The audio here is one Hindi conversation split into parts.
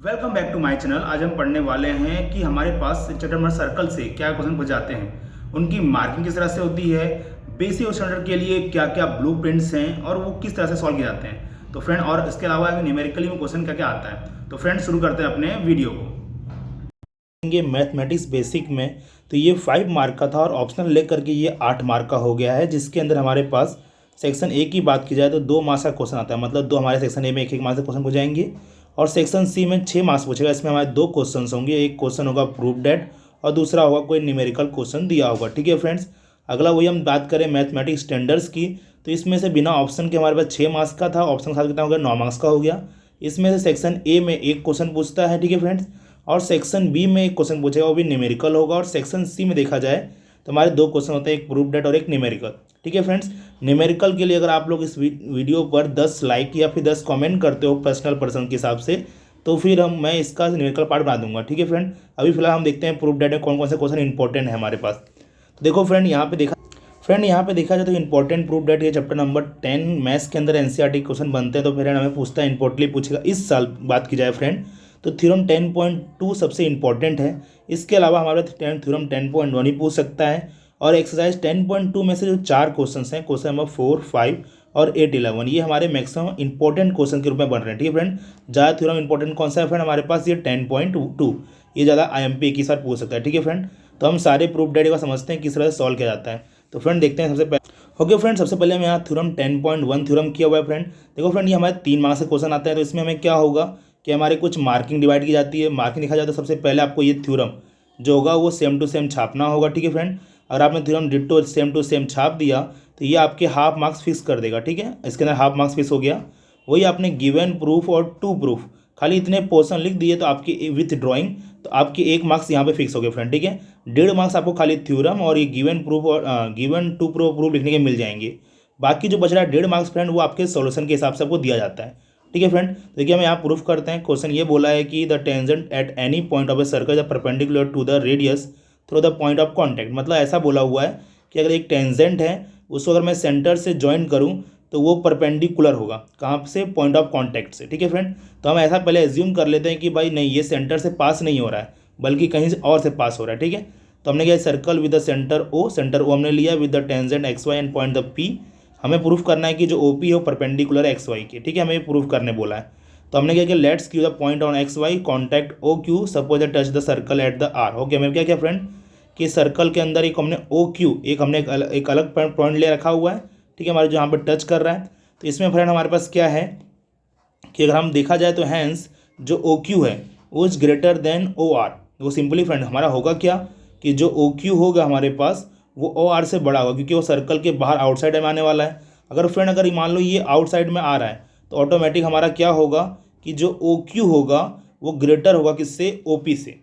Welcome back to my channel. आज हम पढ़ने वाले हैं कि हमारे पास चैप्टर नंबर सर्कल से क्या क्वेश्चन पूछ जाते हैं, उनकी मार्किंग किस तरह से होती है, बेसिक और स्टैंडर्ड के लिए क्या क्या ब्लूप्रिंट्स हैं और वो किस तरह से सॉल्व किए जाते हैं। तो फ्रेंड, और इसके अलावा न्यूमेरिकली में क्वेश्चन क्या क्या आता है। तो फ्रेंड, शुरू करते हैं अपने वीडियो को। मैथमेटिक्स बेसिक में तो ये 5 मार्क का था और ऑप्शनल लेकर के ये 8 मार्क का हो गया है, जिसके अंदर हमारे पास सेक्शन ए की बात की जाए तो 2 मार्क्स का क्वेश्चन आता है। मतलब दो हमारे सेक्शन ए में एक मार्क्स का क्वेश्चन हो जाएंगे और सेक्शन सी में 6 मार्क्स पूछेगा। इसमें हमारे 2 क्वेश्चन होंगे, एक क्वेश्चन होगा प्रूफ डेट और दूसरा होगा कोई न्यूमेरिकल क्वेश्चन दिया होगा। ठीक है फ्रेंड्स, अगला वही हम बात करें मैथमेटिक्स स्टैंडर्ड्स की, तो इसमें से बिना ऑप्शन के हमारे पास 6 मार्क्स का था, ऑप्शन के साथ कितना हो गया 9 मार्क्स का हो गया। इसमें से सेक्शन ए में एक क्वेश्चन पूछता है, ठीक है फ्रेंड्स, और सेक्शन बी में एक क्वेश्चन पूछेगा, वो भी न्यूमेरिकल होगा। और सेक्शन सी में देखा जाए तो हमारे 2 क्वेश्चन होते हैं, एक प्रूफ डेट और एक न्यूमेरिकल। ठीक है फ्रेंड्स, न्यूमेरिकल के लिए अगर आप लोग इस वीडियो पर 10 लाइक या फिर 10 कमेंट करते हो पर्सन के हिसाब से, तो फिर मैं इसका न्यूमेरिकल पार्ट बना दूंगा। ठीक है फ्रेंड, अभी फिलहाल हम देखते हैं प्रूफ डेट में कौन कौन से क्वेश्चन इंपॉर्टेंट है हमारे पास। तो देखो फ्रेंड, यहाँ पे देखा जाए तो इंपॉर्टेंट प्रूफ डेट ये चैप्टर नंबर 10 मैथ्स के अंदर एनसीईआरटी क्वेश्चन बनते हैं। तो फ्रेंड हमें पूछता है, इंपॉर्टेंटली पूछेगा इस साल बात की जाए फ्रेंड, तो थ्योरम 10.2 सबसे इंपॉर्टेंट है। इसके अलावा हमारे थ्योरम 10.1 ही पूछ सकता है। और एक्सरसाइज 10.2 में से जो 4 क्वेश्चन हैं, क्वेश्चन नंबर 4, 5 और 8, 11, ये हमारे मैक्सिमम इंपॉर्टेंट क्वेश्चन के रूप में बन रहे हैं। ठीक है फ्रेंड, ज़्यादा थ्योरम इंपॉर्टेंट कौन सा है फ्रेंड हमारे पास, ये 10.2, ये ज़्यादा IMP एक ही साथ पूछ सकता है। ठीक है फ्रेंड, तो हम सारे प्रूफ डेटा को समझते हैं किस तरह से सॉल्व किया जाता है। तो फ्रेंड देखते हैं सबसे पहले। ओके फ्रेंड, सबसे पहले हम यहाँ थ्योरम 10.1 थ्योरम किया हुआ है फ्रेंड। देखो फ्रेंड, ये हमारे 3 मार्क्स से क्वेश्चन आता है। तो इसमें हमें क्या होगा कि हमारे कुछ मार्किंग डिवाइड की जाती है। मार्किंग लिखा जाता है, सबसे पहले आपको ये थ्योरम जो होगा वो सेम टू सेम छापना होगा। ठीक है फ्रेंड, अगर आपने theorem ditto same to same छाप दिया तो ये आपके हाफ मार्क्स फिक्स कर देगा। ठीक है, इसके अंदर हाफ मार्क्स फिक्स हो गया। वही आपने गिवन प्रूफ और टू प्रूफ खाली इतने पोर्शन लिख दिए तो आपकी विथ ड्राइंग, तो आपके 1 मार्क्स यहाँ पे फिक्स हो गए फ्रेंड। ठीक है, 1.5 मार्क्स आपको खाली थ्योरम और ये गिवन प्रूफ और गिवन टू प्रूफ लिखने के मिल जाएंगे। बाकी जो बच रहा है 1.5 मार्क्स फ्रेंड, वो आपके सॉल्यूशन के हिसाब से आपको दिया जाता है। ठीक है फ्रेंड, देखिए हम यहाँ प्रूफ करते हैं। क्वेश्चन ये बोला है कि the tangent at any point of a circle is perpendicular to the radius through the point of contact. मतलब ऐसा बोला हुआ है कि अगर एक टेंजेंट है उसको अगर मैं सेंटर से ज्वाइन करूँ तो वो परपेंडिकुलर होगा, कहाँ से, पॉइंट ऑफ कॉन्टैक्ट से। ठीक है फ्रेंड, तो हम ऐसा पहले एज्यूम कर लेते हैं कि भाई नहीं, ये सेंटर से पास नहीं हो रहा है बल्कि कहीं से और से पास हो रहा है। ठीक है, तो हमने क्या, circle with the centre O हमने लिया with the tangent XY and point the P। हमें प्रूफ करना है कि जो OP है वो परपेंडिकुलर XY के। ठीक है, हमें प्रूफ करने बोला है। तो हमने क्या किया, let's Q the point on XY contact OQ suppose the touch the circle at the R। Okay, हमें क्या किया फ्रेंड कि सर्कल के अंदर एक हमने OQ एक अलग पॉइंट ले रखा हुआ है। ठीक है, हमारे जो यहाँ पर टच कर रहा है। तो इसमें फ्रेंड हमारे पास क्या है कि अगर हम देखा जाए तो हैंस जो OQ है वो इज ग्रेटर देन OR। वो सिंपली फ्रेंड हमारा होगा क्या कि जो OQ होगा हमारे पास वो OR से बड़ा होगा, क्योंकि वो सर्कल के बाहर आउटसाइड में आने वाला है। अगर मान लो ये आउटसाइड में आ रहा है तो ऑटोमेटिक हमारा क्या होगा कि जो OQ होगा वो ग्रेटर होगा किससे, OP से।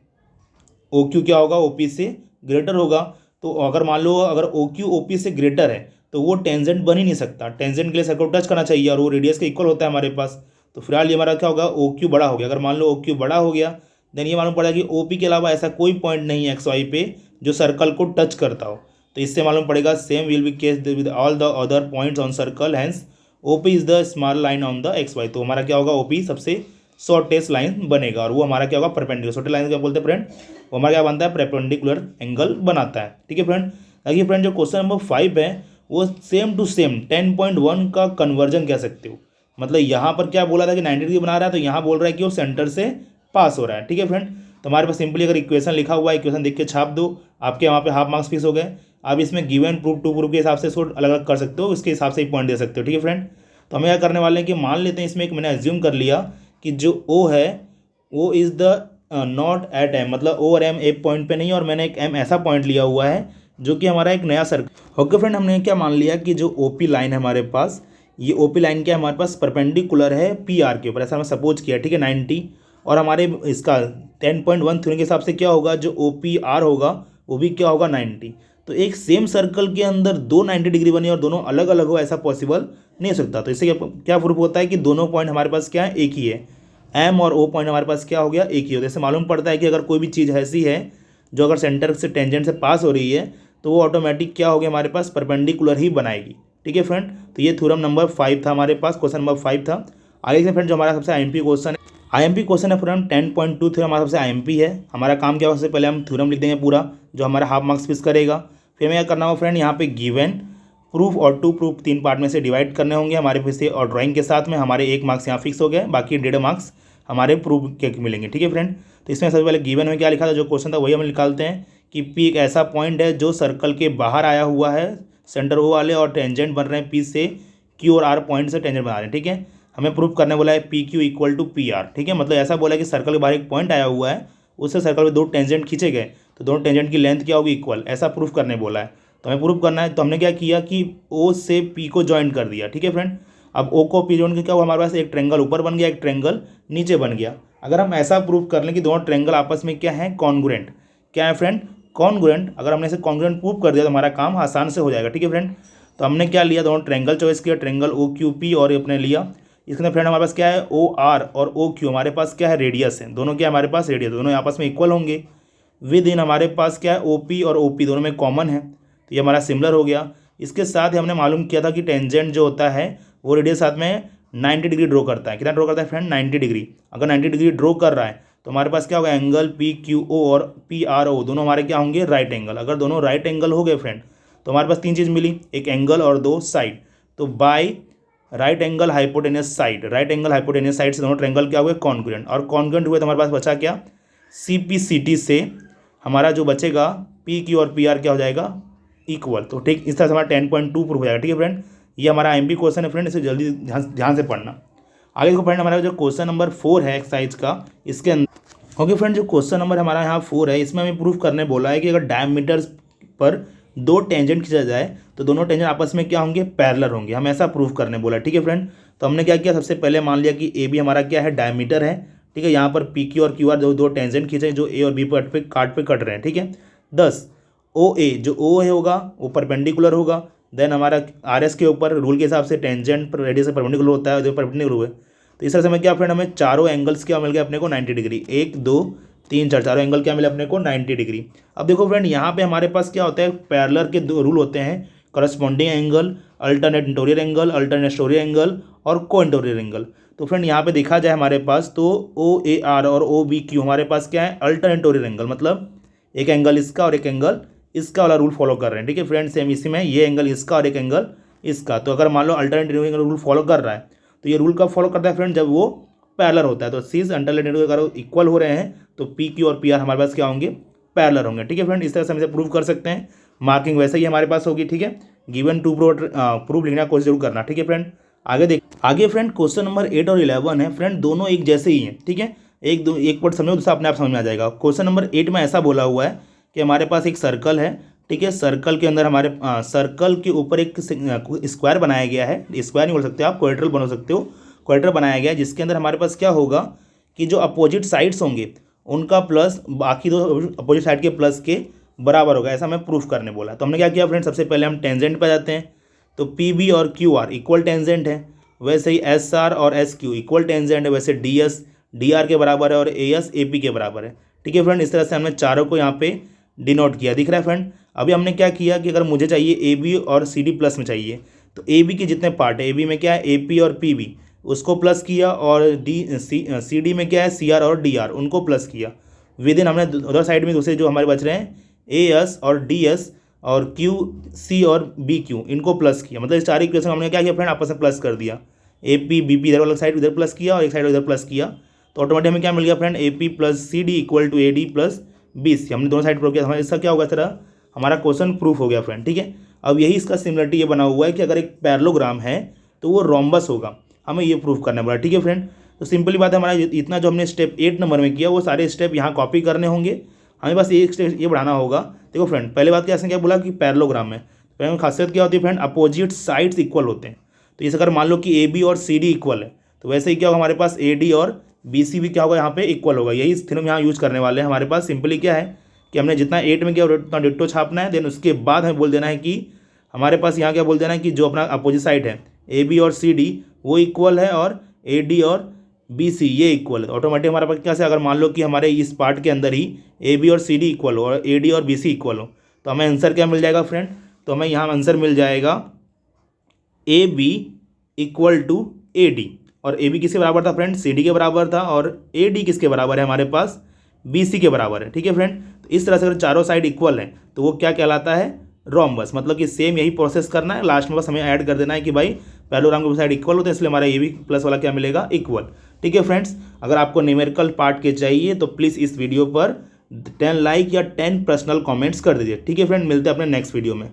OQ क्या होगा, OP से ग्रेटर होगा। तो अगर मान लो अगर OQ OP से ग्रेटर है तो वो टेंजेंट बन ही नहीं सकता। टेंजेंट के लिए सर्कल टच करना चाहिए और वो रेडियस के इक्वल होता है हमारे पास। तो फिलहाल ये हमारा क्या होगा, OQ बड़ा हो गया। अगर मान लो OQ बड़ा हो गया देन ये मालूम पड़ा कि OP के अलावा ऐसा कोई पॉइंट नहीं है XY पे जो सर्कल को टच करता हो। तो इससे मालूम पड़ेगा same will be case with all the other points on circle, hence OP is the small line on the XY। तो हमारा क्या होगा, OP सबसे शॉर्टेस्ट लाइन बनेगा और वो हमारा क्या होगा, परपेंडिकुलर। शॉर्टेस्ट लाइन क्या बोलते हैं फ्रेंड, वो हमारा क्या बनता है, परपेंडिकुलर एंगल बनाता है। ठीक है फ्रेंड, देखिए फ्रेंड जो क्वेश्चन नंबर 5 है वो सेम टू सेम 10.1 का कन्वर्जन कह सकते हो। मतलब यहाँ पर क्या बोला था कि 90 डिग्री बना रहा है, तो यहाँ बोल रहा है कि वो सेंटर से पास हो रहा है। ठीक है फ्रेंड, तो हमारे पास सिंपली अगर इक्वेशन लिखा हुआ है, इक्वेशन देख के छाप दो, आपके वहाँ पे हाफ मार्क्स फिक्स हो गए। आप इसमें गिवन प्रूफ टू प्रूफ के हिसाब से इसको अलग अलग कर सकते हो, इसके हिसाब से ही पॉइंट दे सकते हो। ठीक है फ्रेंड, तो हमें क्या करने वाले हैं कि मान लेते हैं इसमें एक मैंने एज्यूम कर लिया कि जो O है वो is the not at M, मतलब O और M एक पॉइंट पे नहीं है और मैंने एक M ऐसा पॉइंट लिया हुआ है जो कि हमारा एक नया सर्कल। ओके फ्रेंड, हमने क्या मान लिया कि जो OP लाइन है हमारे पास, ये OP लाइन क्या हमारे पास परपेंडिकुलर है PR के ऊपर, ऐसा हमें सपोज किया। ठीक है, 90। और हमारे इसका 10.1 थ्योरम के हिसाब से क्या होगा, जो OPR होगा वो भी क्या होगा, 90। तो एक सेम सर्कल के अंदर दो 90 डिग्री बनी और दोनों अलग अलग हो, ऐसा पॉसिबल नहीं हो सकता। तो इससे क्या प्रूफ होता है कि दोनों पॉइंट हमारे पास क्या है, एक ही है। M और O पॉइंट हमारे पास क्या हो गया, एक ही हो। जैसे मालूम पड़ता है कि अगर कोई भी चीज़ ऐसी है जो अगर सेंटर से टेंजेंट से पास हो रही है तो वो ऑटोमेटिक क्या हो गया, हमारे पास परपेंडिकुलर ही बनाएगी। ठीक है फ्रेंड, तो ये थ्योरम नंबर 5 था हमारे पास, क्वेश्चन नंबर 5 था। आगे से फ्रेंड जो हमारा सबसे IMP क्वेश्चन है, आईएमपी क्वेश्चन है फ्रेंड 10.2 थ्योरम हमारा सबसे आईएमपी है। हमारा काम क्या होगा, सबसे पहले हम थ्योरम लिख देंगे पूरा, जो हमारा हाफ मार्क्स फिक्स करेगा। फिर हमें क्या करना होगा फ्रेंड, यहाँ पे गिवन, प्रूफ और टू प्रूफ 3 पार्ट में से डिवाइड करने होंगे हमारे फिर से, और ड्राइंग के साथ में हमारे 1 मार्क्स यहाँ फिक्स हो गए, बाकी 1.5 मार्क्स हमारे प्रूफ के मिलेंगे। ठीक है फ्रेंड, तो इसमें सबसे पहले गिवन में क्या लिखा था, जो क्वेश्चन था वही हम निकालते हैं कि पी एक ऐसा पॉइंट है जो सर्कल के बाहर आया हुआ है, सेंटर ओ वाले, और टेंजेंट बन रहे हैं पी से, क्यू और आर पॉइंट से टेंजेंट बना रहे हैं। ठीक है, हमें प्रूफ करने बोला है P Q equal to P R. ठीक है, मतलब ऐसा बोला है कि सर्कल के बाहर एक पॉइंट आया हुआ है, उससे सर्कल में 2 टेंजेंट खींचे गए, तो दोनों टेंजेंट की लेंथ क्या होगी, इक्वल, ऐसा प्रूफ करने बोला है। तो हमें प्रूफ करना है, तो हमने क्या किया कि ओ से पी को ज्वाइन कर दिया। ठीक है फ्रेंड, अब ओ को पी ज्वाइन क्या हुआ, हमारे पास एक ट्रेंगल ऊपर बन गया, एक ट्रेंगल नीचे बन गया। अगर हम ऐसा प्रूफ कर लें कि दोनों ट्रेंगल आपस में क्या है, कॉन्ग्रुएंट, क्या है फ्रेंड, कॉन्ग्रुएंट, अगर हमने इसे कॉन्ग्रुएंट प्रूफ कर दिया तो हमारा काम आसान से हो जाएगा। ठीक है फ्रेंड, तो हमने क्या लिया, दोनों ट्रेंगल चॉइस किया, ट्रेंगल ओ क्यू पी, और अपने लिया इसके फ्रेंड हमारे पास क्या है, ओ आर और ओ क्यू हमारे पास क्या है, रेडियस है, दोनों क्या हमारे पास रेडियस, दोनों आपस में इक्वल होंगे। विद इन हमारे पास क्या है, ओ पी और ओ पी दोनों में कॉमन है, तो ये हमारा सिमिलर हो गया। इसके साथ ही हमने मालूम किया था कि टेंजेंट जो होता है वो रेडियस साथ में 90 डिग्री ड्रॉ करता है। कितना ड्रॉ करता है फ्रेंड, 90 डिग्री। अगर 90 डिग्री ड्रॉ कर रहा है तो हमारे पास क्या होगा, एंगल पी क्यू ओ और पी आर ओ दोनों हमारे क्या होंगे, राइट एंगल। अगर दोनों राइट एंगल हो गए फ्रेंड, तो हमारे पास 3 चीज़ मिली, एक एंगल और 2 साइड। तो by right angle hypotenuse side, right angle hypotenuse side से दोनों ट्रेंगल क्या हुए, कॉन्ग्रुएंट, और कॉन्ग्रुएंट हुए तो हमारे पास बचा क्या, सी पी सी टी से हमारा जो बचेगा पी क्यू और पी आर क्या हो जाएगा, इक्वल। तो ठीक इस तरह से हमारा 10.2 प्रूफ हो जाएगा। ठीक है फ्रेंड, ये हमारा आईएमपी क्वेश्चन है फ्रेंड, इसे जल्दी ध्यान से पढ़ना। आगे देखो फ्रेंड, हमारा जो क्वेश्चन नंबर 4 है एक्सरसाइज का, इसके अंदर ओके फ्रेंड, जो क्वेश्चन नंबर हमारा यहाँ 4 है, इसमें हमें प्रूफ करने बोला है कि अगर डायमीटर पर 2 टेंजेंट खींचा जाए तो दोनों टेंजेंट आपस में क्या होंगे, पैरेलल होंगे। हम ऐसा प्रूफ करने बोला। ठीक है फ्रेंड, तो हमने क्या किया, सबसे पहले मान लिया कि ए बी हमारा क्या है, डायमीटर है। ठीक है, यहाँ पर पी क्यू और क्यू आर जो 2 टेंजेंट खींचे जो ए और बी पे कट रहे हैं। ठीक है, 10 ओ ए जो ओ है होगा वो परपेंडिकुलर होगा। देन हमारा आर एस के ऊपर रूल के हिसाब से टेंजेंट पर रेडियस से परपेंडिकुलर होता है, जो परपेंडिकुलर हुए। तो इस तरह से हमें क्या फ्रेंड, हमें चारों एंगल्स क्या मिल गए अपने को, 90 डिग्री, 1 2 3 4, चारों एंगल क्या मिले अपने को, 90 डिग्री। अब देखो फ्रेंड, यहाँ पे हमारे पास क्या होता है, पैरेलल के 2 रूल होते हैं, corresponding angle, alternate interior angle, alternate exterior angle और को इंटोरियर एंगल। तो फ्रेंड यहाँ पे देखा जाए हमारे पास तो ओ ए आर और ओ बी क्यू हमारे पास क्या है, अल्टरनेट इंटोरियर एंगल, मतलब एक एंगल इसका और एक एंगल इसका वाला रूल फॉलो कर रहे हैं। ठीक है फ्रेंड, सेम इसी में ये एंगल इसका और एक एंगल इसका। तो अगर मान लो अल्टरनेटिव एंगल रूल फॉलो कर रहा है, तो ये रूल कब फॉलो करता है फ्रेंड, जब वो पैरेलल होता है। तो सीज अल्टरनेटिव अगर इक्वल हो रहे हैं तो पी क्यू और पी आर हमारे पास क्या होंगे, पैरेलल होंगे। ठीक है फ्रेंड, इस तरह से हम इसे प्रूव कर सकते हैं। मार्किंग वैसे ही हमारे पास होगी। ठीक है, गिवन टू प्रूफ लिखना कोशिश जरूर करना। ठीक है फ्रेंड, आगे फ्रेंड क्वेश्चन नंबर 8 और 11 है फ्रेंड, दोनों एक जैसे ही हैं। ठीक है, एक वर्ड समझो दूसरा अपने आप समझ में आ जाएगा। क्वेश्चन नंबर 8 में ऐसा बोला हुआ है कि हमारे पास एक सर्कल है। ठीक है, सर्कल के अंदर हमारे सर्कल के ऊपर एक स्क्वायर बनाया गया है, स्क्वायर नहीं बोल सकते आप, क्वाड्रेटर बना सकते हो, क्वाड्रेटर बनाया गया है, जिसके अंदर हमारे पास क्या होगा कि जो अपोजिट साइड्स होंगे उनका प्लस बाकी 2 अपोजिट साइड के प्लस के बराबर होगा, ऐसा हमें प्रूफ करने बोला। तो हमने क्या किया फ्रेंड, सबसे पहले हम टेंजेंट पे जाते हैं। तो पी बी और क्यू आर इक्वल टेंजेंट है, वैसे ही एस आर और एस क्यू इक्वल टेंजेंट है, वैसे डी एस डी आर के बराबर है और ए एस ए पी के बराबर है। ठीक है फ्रेंड, इस तरह से हमने चारों को यहाँ पे डिनोट किया, दिख रहा है फ्रेंड। अभी हमने क्या किया कि अगर मुझे चाहिए ए बी और सी डी प्लस में चाहिए, तो ए बी के जितने पार्ट है, ए बी में क्या है ए पी और पी बी, उसको प्लस किया, और सी डी में क्या है सी आर और डी आर, उनको प्लस किया। विद इन हमने उधर साइड में दूसरे जो हमारे बच रहे हैं ए एस और डी एस और क्यू सी और बी क्यू, इनको प्लस किया। मतलब इस 4 इक्वेशन हमने क्या किया फ्रेंड, आपस में प्लस कर दिया। ए पी बी पी इधर वाला साइड उधर प्लस किया और एक साइड उधर प्लस किया, तो ऑटोमेटिक हमें क्या मिल गया friend, A P plus C D equal to A D plus B C. हमने दोनों साइड प्रूव किया, हमारा इसका क्या होगा, इस तरह हमारा क्वेश्चन प्रूफ हो गया फ्रेंड। ठीक है, अब यही इसका सिमिलरिटी ये बना हुआ है कि अगर एक पैरेललोग्राम है तो वो रोम्बस होगा, हमें ये प्रूफ करना पड़ा। ठीक है फ्रेंड, तो सिंपली बात है, हमारा इतना जो हमने स्टेप 8 नंबर में किया वो सारे स्टेप यहाँ कॉपी करने होंगे, हमें बस एक स्टेप ये बढ़ाना होगा। देखो फ्रेंड, पहले बात क्या बोला कि पैरेललोग्राम में पहले खासियत क्या होती है फ्रेंड, अपोजिट साइड्स इक्वल होते हैं। तो इस अगर मान लो कि ए बी और सी डी इक्वल है, तो वैसे ही क्या होगा हमारे पास ए डी और बी सी भी क्या होगा यहाँ पे इक्वल होगा। यही थ्योरम यहाँ यूज करने वाले हैं। हमारे पास सिंपली क्या है कि हमने जितना 8 में किया उतना डिट्टो छापना है, देन उसके बाद हमें बोल देना है कि हमारे पास यहाँ क्या बोल देना है कि जो अपना अपोजिट साइड है ए बी और सी डी वो इक्वल है, और ए डी और बी सी ये इक्वल है। ऑटोमेटिक हमारे पास क्या से, अगर मान लो कि हमारे इस पार्ट के अंदर ही ए बी और सी डी इक्वल हो और ए डी और बी सी इक्वल हो, तो हमें आंसर क्या मिल जाएगा फ्रेंड, तो हमें यहाँ आंसर मिल जाएगा A B equal to A D. और ए बी किसके बराबर था फ्रेंड, सी डी के बराबर था, और ए डी किसके बराबर है हमारे पास, बी सी के बराबर है। ठीक है फ्रेंड, तो इस तरह से अगर चारों साइड इक्वल हैं तो वो क्या कहलाता है, रोम्बस। मतलब कि सेम यही प्रोसेस करना है, लास्ट में बस हमें ऐड कर देना है कि भाई पैरेललोग्राम के साइड इक्वल होते हैं, इसलिए हमारा ए बी प्लस वाला क्या मिलेगा, इक्वल। ठीक है फ्रेंड्स, अगर आपको न्यूमेरिकल पार्ट के चाहिए तो प्लीज़ इस वीडियो पर 10 लाइक या 10 पर्सनल कमेंट्स कर दीजिए। ठीक है फ्रेंड, मिलते हैं अपने नेक्स्ट वीडियो में।